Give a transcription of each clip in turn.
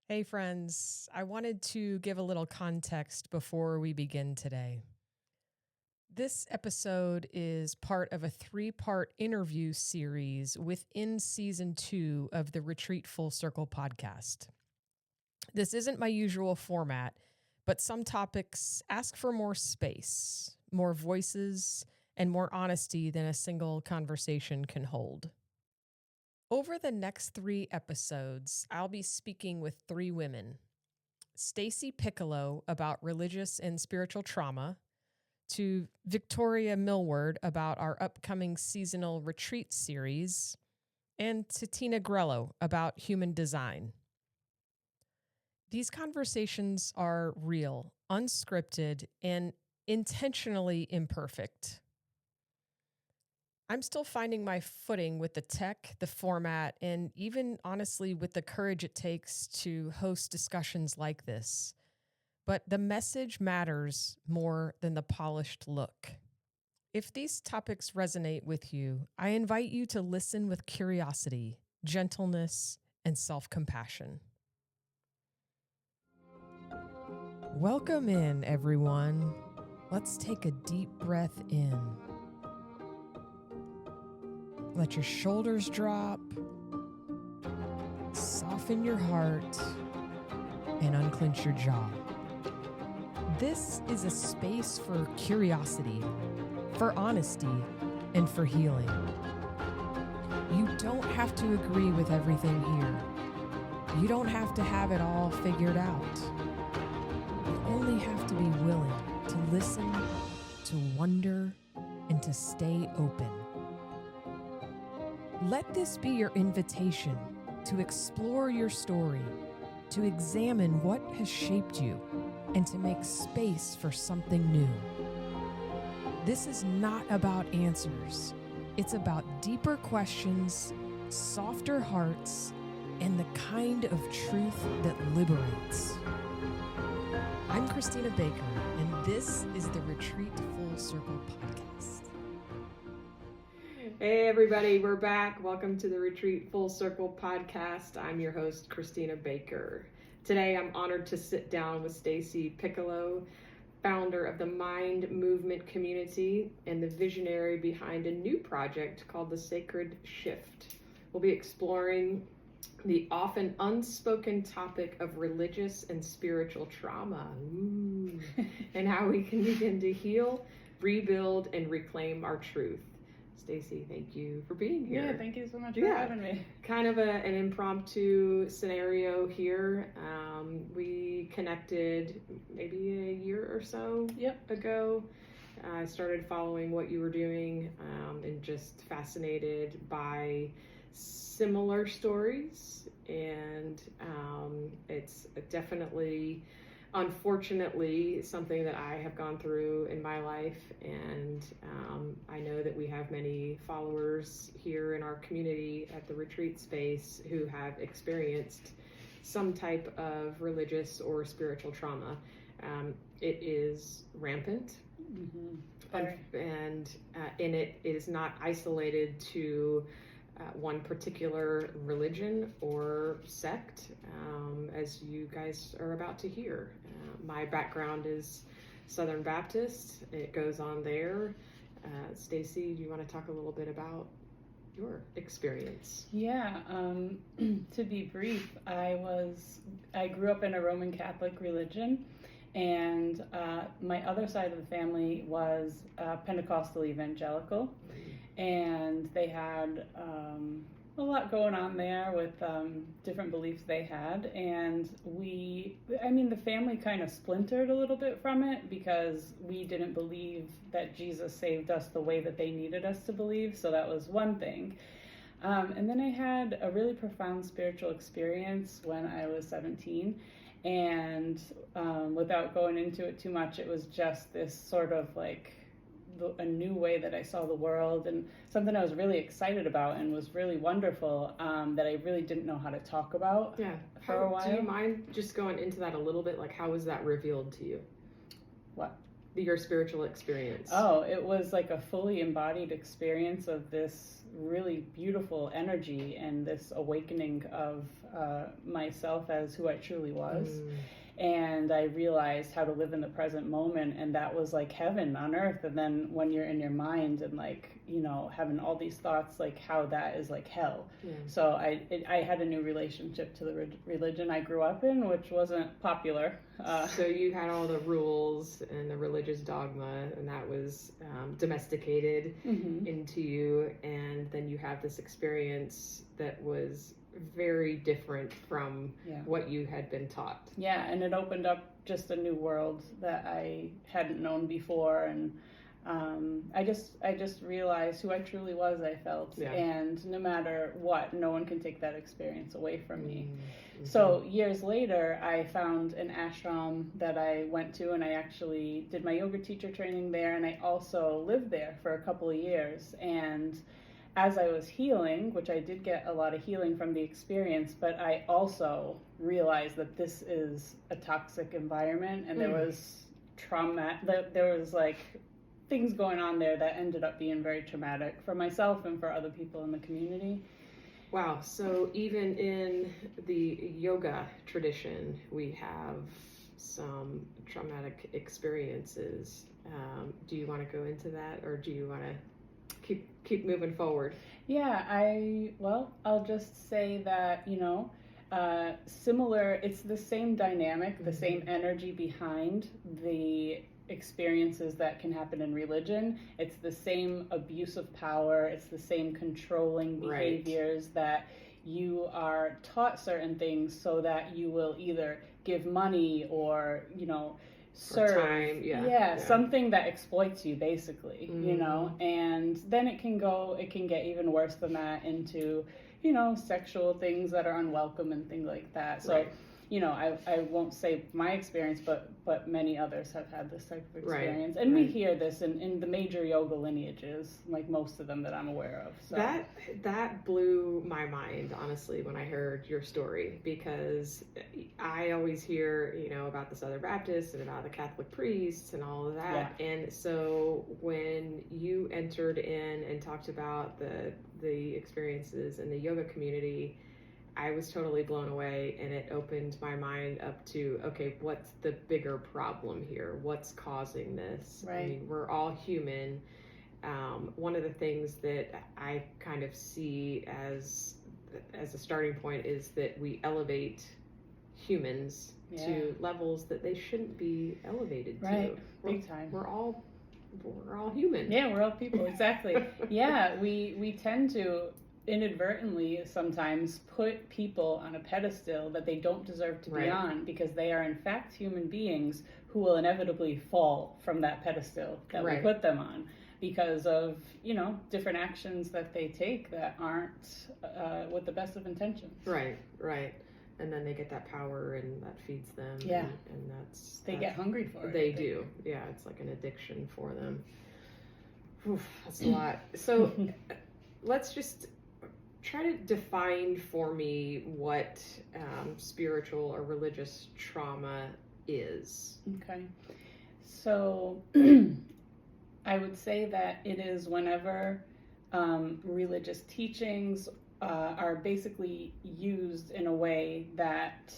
Hey friends, I wanted to give a little context before we begin today. This episode is part of a 3-part interview series within season 2 of the Retreat Full Circle podcast. This isn't my usual format, but some topics ask for more space, more voices, and more honesty than a single conversation can hold. Over the next 3 episodes, I'll be speaking with 3 women. Stacy Piccolo about religious and spiritual trauma, to Victoria Millward about our upcoming seasonal retreat series, and to Tina Grello about human design. These conversations are real, unscripted, and intentionally imperfect. I'm still finding my footing with the tech, the format, and even honestly with the courage it takes to host discussions like this. But the message matters more than the polished look. If these topics resonate with you, I invite you to listen with curiosity, gentleness, and self-compassion. Welcome in, everyone. Let's take a deep breath in. Let your shoulders drop, soften your heart, and unclench your jaw. This is a space for curiosity, for honesty, and for healing. You don't have to agree with everything here. You don't have to have it all figured out. You only have to be willing to listen, to wonder, and to stay open. Let this be your invitation to explore your story, to examine what has shaped you, and to make space for something new. This is not about answers. It's about deeper questions, softer hearts, and the kind of truth that liberates. I'm Christina Baker, and this is the Retreat Full Circle podcast. Hey everybody, we're back. Welcome to the Retreat Full Circle podcast. I'm your host, Christina Baker. Today, I'm honored to sit down with Stacy Piccolo, founder of the Mind Movement community and the visionary behind a new project called The Sacred Shift. We'll be exploring the often unspoken topic of religious and spiritual trauma, and how we can begin to heal, rebuild, and reclaim our truth. Stacy, thank you for being here. Yeah, thank you so much for having me. Kind of an impromptu scenario here. We connected maybe a year or so ago. I started following what you were doing and just fascinated by similar stories. And it's definitely, unfortunately, something that I have gone through in my life, and I know that we have many followers here in our community at the retreat space who have experienced some type of religious or spiritual trauma. It is rampant, and it is not isolated to one particular religion or sect, as you guys are about to hear. My background is Southern Baptist. It goes on there. Stacy, do you want to talk a little bit about your experience? Yeah, to be brief, I grew up in a Roman Catholic religion, and my other side of the family was Pentecostal evangelical. And they had a lot going on there with different beliefs they had. And the family kind of splintered a little bit from it because we didn't believe that Jesus saved us the way that they needed us to believe. So that was one thing. And then I had a really profound spiritual experience when I was 17. And without going into it too much, it was just this sort of like a new way that I saw the world, and something I was really excited about and was really wonderful, that I really didn't know how to talk about for a while. Do you mind just going into that a little bit? Like, how was that revealed to you? What? your spiritual experience? Oh, it was like a fully embodied experience of this really beautiful energy and this awakening of myself as who I truly was. And I realized how to live in the present moment, and that was like heaven on earth. And then when you're in your mind and like, you know, having all these thoughts, like how that is like hell. So I had a new relationship to the religion I grew up in, which wasn't popular. So you had all the rules and the religious dogma, and that was domesticated into you, and then you have this experience that was very different from what you had been taught. Yeah, and it opened up just a new world that I hadn't known before, and I just realized who I truly was, I felt, and no matter what, no one can take that experience away from me. So years later, I found an ashram that I went to, and I actually did my yoga teacher training there, and I also lived there for a couple of years. And as I was healing, which I did get a lot of healing from the experience, but I also realized that this is a toxic environment, and there was trauma, there was like things going on there that ended up being very traumatic for myself and for other people in the community. Wow, so even in the yoga tradition, we have some traumatic experiences. Do you want to go into that, or do you want to keep moving forward? Yeah, I'll just say that, you know, similar, it's the same dynamic, the same energy behind the experiences that can happen in religion. It's the same abuse of power, it's the same controlling behaviors that you are taught certain things so that you will either give money or, you know, serve time, something that exploits you basically, you know. And then it can get even worse than that into, you know, sexual things that are unwelcome and things like that. So you know, I won't say my experience, but many others have had this type of experience. And we hear this in the major yoga lineages, like most of them that I'm aware of. So. That blew my mind, honestly, when I heard your story, because I always hear, you know, about the Southern Baptists and about the Catholic priests and all of that. Yeah. And so when you entered in and talked about the experiences in the yoga community, I was totally blown away, and it opened my mind up to, okay, what's the bigger problem here? What's causing this? Right. I mean, we're all human. One of the things that I kind of see as a starting point is that we elevate humans to levels that they shouldn't be elevated to. Big time. We're all human. Yeah, we're all people, exactly. Yeah, we tend to inadvertently sometimes put people on a pedestal that they don't deserve to be on, because they are in fact human beings who will inevitably fall from that pedestal that we put them on because of, you know, different actions that they take that aren't with the best of intentions. Right. And then they get that power, and that feeds them. Yeah. And they get hungry for it. They do. Yeah, it's like an addiction for them. Oof, that's a lot. So let's just try to define for me what spiritual or religious trauma is. Okay. So I would say that it is whenever religious teachings are basically used in a way that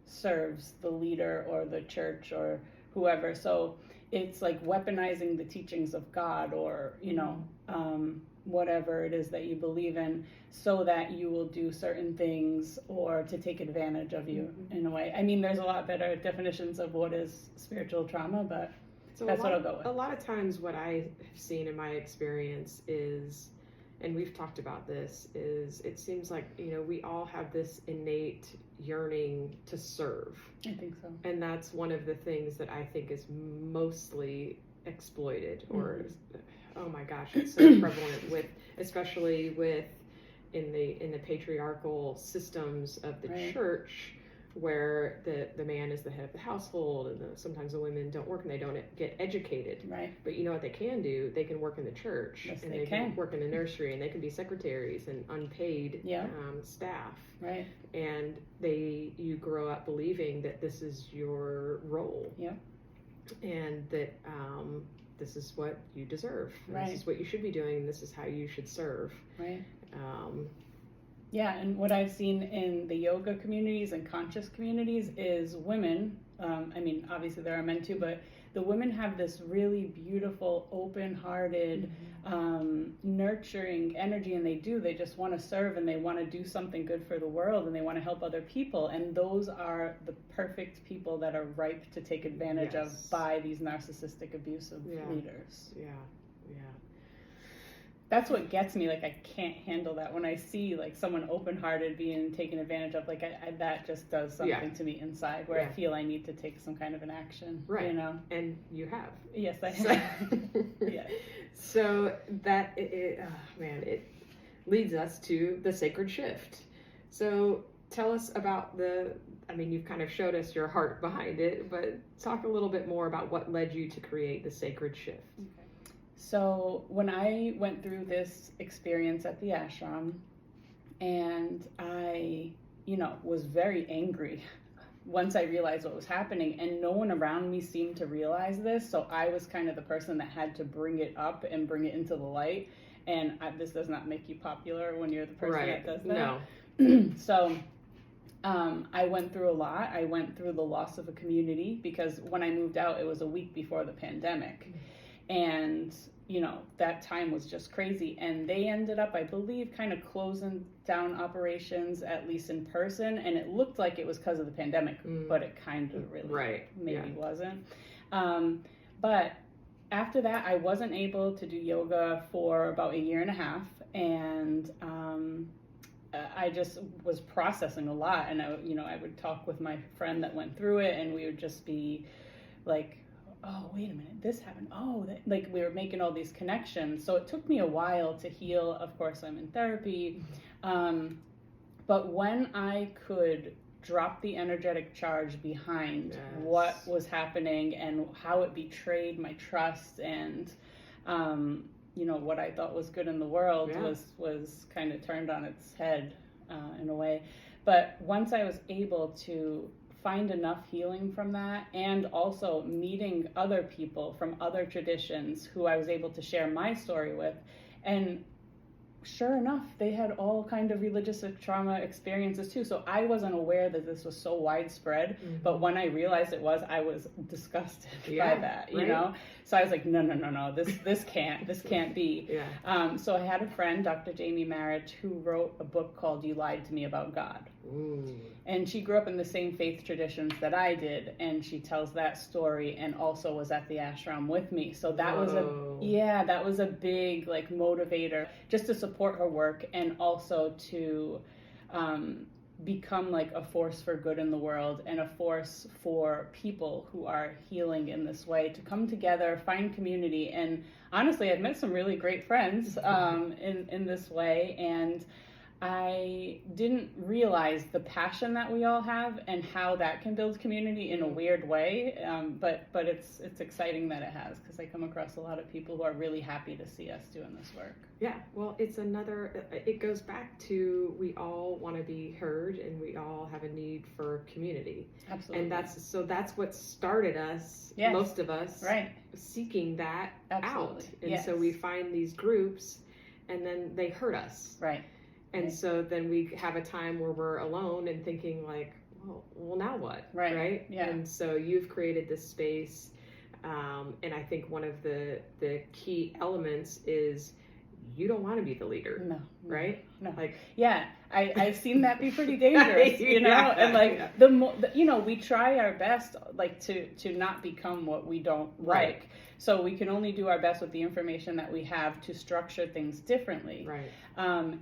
serves the leader or the church or whoever. So it's like weaponizing the teachings of God, or, you know, whatever it is that you believe in, so that you will do certain things or to take advantage of you in a way. I mean, there's a lot better definitions of what is spiritual trauma, but that's what I'll go with. A lot of times what I have seen in my experience is, and we've talked about this, is it seems like, you know, we all have this innate yearning to serve. I think so. And that's one of the things that I think is mostly exploited, or oh my gosh, it's so prevalent with, especially with in the patriarchal systems of the church, where the man is the head of the household, and sometimes the women don't work and they don't get educated. Right. But you know what they can do? They can work in the church, yes, and they can work in the nursery, and they can be secretaries and unpaid staff. Right. And you grow up believing that this is your role. Yep. and that this is what you deserve. Right. This is what you should be doing. And this is how you should serve. Right. Yeah, and what I've seen in the yoga communities and conscious communities is women, I mean, obviously there are men too, but the women have this really beautiful, open-hearted, nurturing energy, and they just want to serve, and they want to do something good for the world, and they want to help other people, and those are the perfect people that are ripe to take advantage of by these narcissistic, abusive leaders. Yeah. That's what gets me. Like, I can't handle that when I see like someone open-hearted being taken advantage of. Like, that just does something to me inside, where I feel I need to take some kind of an action. Right. You know. And you have. Yes, I have. Yes. So that it leads us to the sacred shift. So tell us about you've kind of showed us your heart behind it, but talk a little bit more about what led you to create the sacred shift. Okay. So when I went through this experience at the ashram, and I, was very angry once I realized what was happening, and no one around me seemed to realize this, so I was kind of the person that had to bring it up and bring it into the light, and this does not make you popular when you're the person that does that. No. So I went through a lot. I went through the loss of a community, because when I moved out, it was a week before the pandemic. And, that time was just crazy. And they ended up, I believe, kind of closing down operations, at least in person. And it looked like it was because of the pandemic, but it kind of really wasn't. But after that, I wasn't able to do yoga for about 1.5 years. And I just was processing a lot. And, I would talk with my friend that went through it, and we would just be like, oh, wait a minute, this happened. Oh, like we were making all these connections. So it took me a while to heal. Of course, I'm in therapy. But when I could drop the energetic charge behind what was happening and how it betrayed my trust and, what I thought was good in the world was kind of turned on its head in a way. But once I was able to find enough healing from that, and also meeting other people from other traditions who I was able to share my story with, and sure enough, they had all kind of religious trauma experiences too. So I wasn't aware that this was so widespread, but when I realized it was, I was disgusted by that, you know? So I was like, no, this can't be. Yeah. So I had a friend, Dr. Jamie Marich, who wrote a book called You Lied to Me About God. Ooh. And she grew up in the same faith traditions that I did, and she tells that story, and also was at the ashram with me. So that was a big like motivator, just to support her work, and also to become like a force for good in the world, and a force for people who are healing in this way, to come together, find community. And honestly, I've met some really great friends in this way, and I didn't realize the passion that we all have and how that can build community in a weird way. But it's exciting that it has, because I come across a lot of people who are really happy to see us doing this work. Yeah, well, it goes back to, we all want to be heard, and we all have a need for community. Absolutely. And that's what started us, most of us, seeking that out. And so we find these groups, and then they hurt us. Right. And so then we have a time where we're alone and thinking like, well, now what? Right? Yeah. And so you've created this space. And I think one of the key elements is you don't want to be the leader. No. Right? No. Like, I've seen that be pretty dangerous, and like we try our best like to not become what we don't like. So we can only do our best with the information that we have to structure things differently. Right.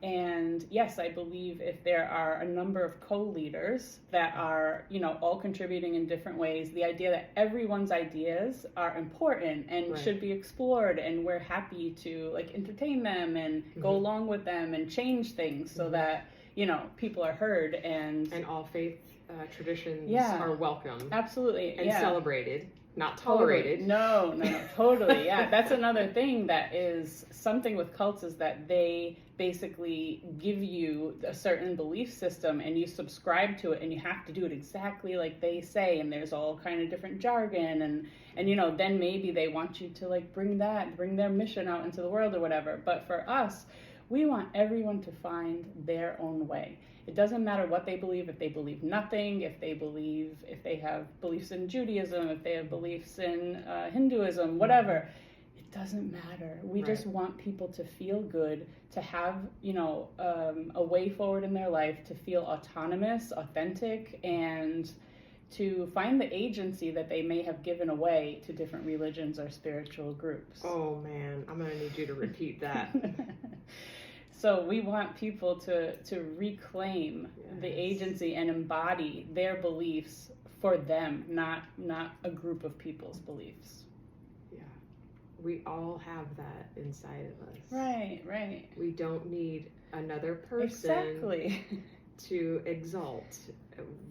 And yes, I believe if there are a number of co-leaders that are, all contributing in different ways, the idea that everyone's ideas are important and should be explored, and we're happy to like entertain them and go along with them and change things so that, people are heard, and all faith traditions are welcome. Absolutely. And celebrated. not tolerated. Totally. No, totally. Yeah, that's another thing that is something with cults, is that they basically give you a certain belief system and you subscribe to it, and you have to do it exactly like they say, and there's all kind of different jargon, and you know, then maybe they want you to like bring their mission out into the world or whatever. But for us, we want everyone to find their own way. It doesn't matter what they believe, if they believe nothing, if they have beliefs in Judaism, if they have beliefs in Hinduism, whatever. It doesn't matter. We just want people to feel good, to have, you know, a way forward in their life, to feel autonomous, authentic, and to find the agency that they may have given away to different religions or spiritual groups. Oh man, I'm gonna need you to repeat that. So we want people to reclaim the agency and embody their beliefs for them, not a group of people's beliefs. Yeah. We all have that inside of us. Right. We don't need another person Exactly. to exalt.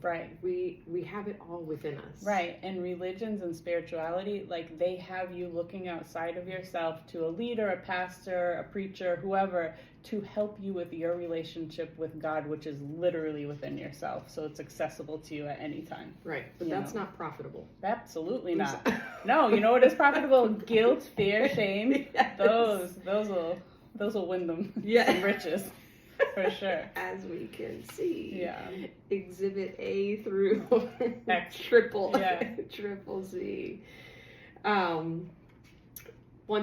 Right. We have it all within us. Right. And religions and spirituality, like, they have you looking outside of yourself to a leader, a pastor, a preacher, whoever, to help you with your relationship with God, which is literally within yourself. So it's accessible to you at any time. Right. But that's not profitable. Absolutely not. No, you know what is profitable? Guilt, fear, shame. Yes. Those will win them some riches. For sure. As we can see. Yeah. Exhibit A through X. triple Z. One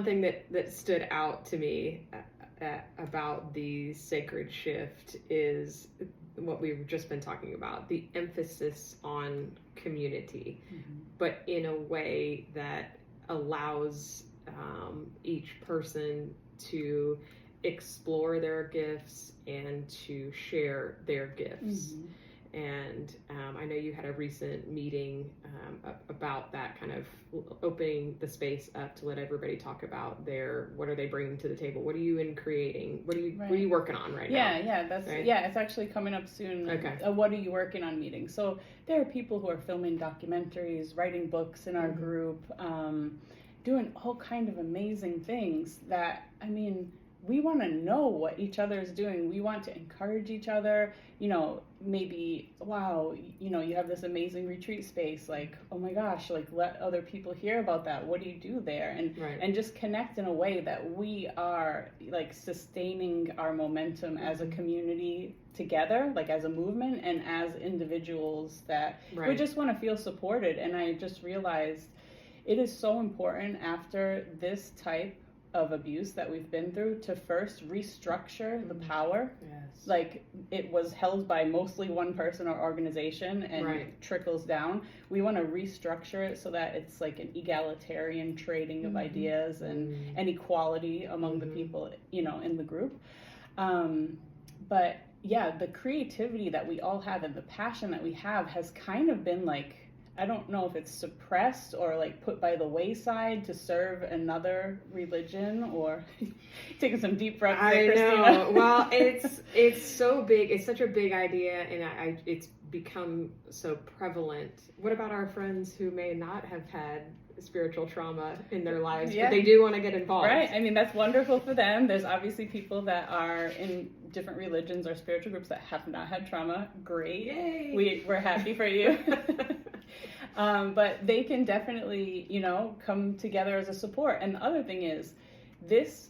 thing that stood out to me about the sacred shift is what we've just been talking about, the emphasis on community, but in a way that allows each person to explore their gifts and to share their gifts. And I know you had a recent meeting about that, kind of opening the space up to let everybody talk about what are they bringing to the table? What are you creating? What are you working on now? It's actually coming up soon. Okay. What are you working on meeting? So there are people who are filming documentaries, writing books in our group, doing all kind of amazing things that, I mean, we want to know what each other is doing. We want to encourage each other. You know, maybe, wow, you know, you have this amazing retreat space. Like, oh my gosh, like, let other people hear about that. What do you do there? And just connect in a way that we are like sustaining our momentum as a community together, like as a movement and as individuals, that we just want to feel supported. And I just realized it is so important after this type of abuse that we've been through to first restructure the power. Like, it was held by mostly one person or organization and trickles down. We want to restructure it so that it's like an egalitarian trading of ideas and equality among the people, you know, in the group. But yeah, the creativity that we all have and the passion that we have has kind of been like, I don't know if it's suppressed or like put by the wayside to serve another religion, or taking some deep breaths there, Christina. I know. Well, it's so big. It's such a big idea, and it's become so prevalent. What about our friends who may not have had spiritual trauma in their lives, but they do want to get involved? Right. I mean, that's wonderful for them. There's obviously people that are in different religions or spiritual groups that have not had trauma. Great. Yay. We're happy for you. But they can definitely, you know, come together as a support. And the other thing is, this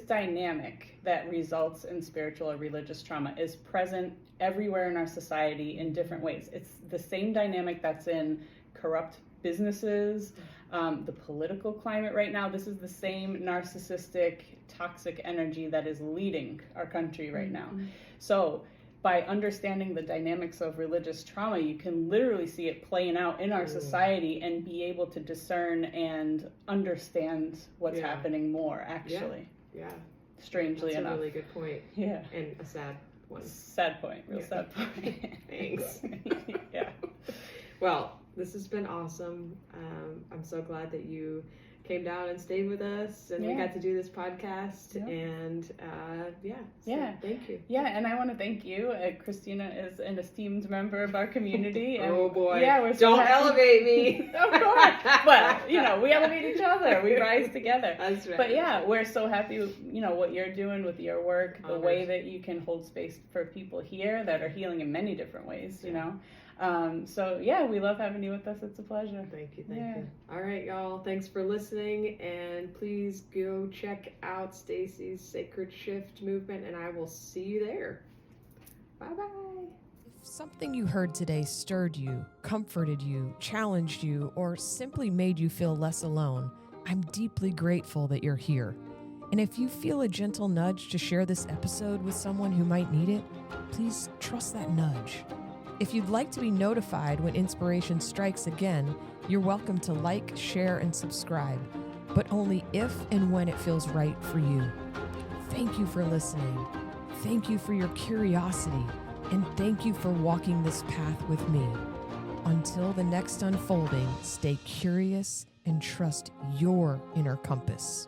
dynamic that results in spiritual or religious trauma is present everywhere in our society in different ways. It's the same dynamic that's in corrupt businesses, the political climate right now. This is the same narcissistic, toxic energy that is leading our country right now. So by understanding the dynamics of religious trauma, you can literally see it playing out in our society and be able to discern and understand what's happening more, actually. Yeah. Strangely enough. That's a really good point. Yeah. And a sad one. Sad point. Real sad point. Thanks. Yeah. Well, this has been awesome. I'm so glad that you came down and stayed with us, and we got to do this podcast. Yeah. And thank you. Yeah, and I want to thank you. Christina is an esteemed member of our community. And oh boy! Yeah, we're so don't elevate me. Of course. Well, we elevate each other. We rise together. That's right. But yeah, we're so happy with, what you're doing with your work, the way that you can hold space for people here that are healing in many different ways, you know. So yeah, we love having you with us. It's a pleasure. Thank you. All right, y'all. Thanks for listening, and please go check out Stacy's Sacred Shift movement, and I will see you there. Bye-bye. If something you heard today stirred you, comforted you, challenged you, or simply made you feel less alone, I'm deeply grateful that you're here. And if you feel a gentle nudge to share this episode with someone who might need it, please trust that nudge. If you'd like to be notified when inspiration strikes again, you're welcome to like, share, and subscribe, but only if and when it feels right for you. Thank you for listening. Thank you for your curiosity, and thank you for walking this path with me. Until the next unfolding, stay curious and trust your inner compass.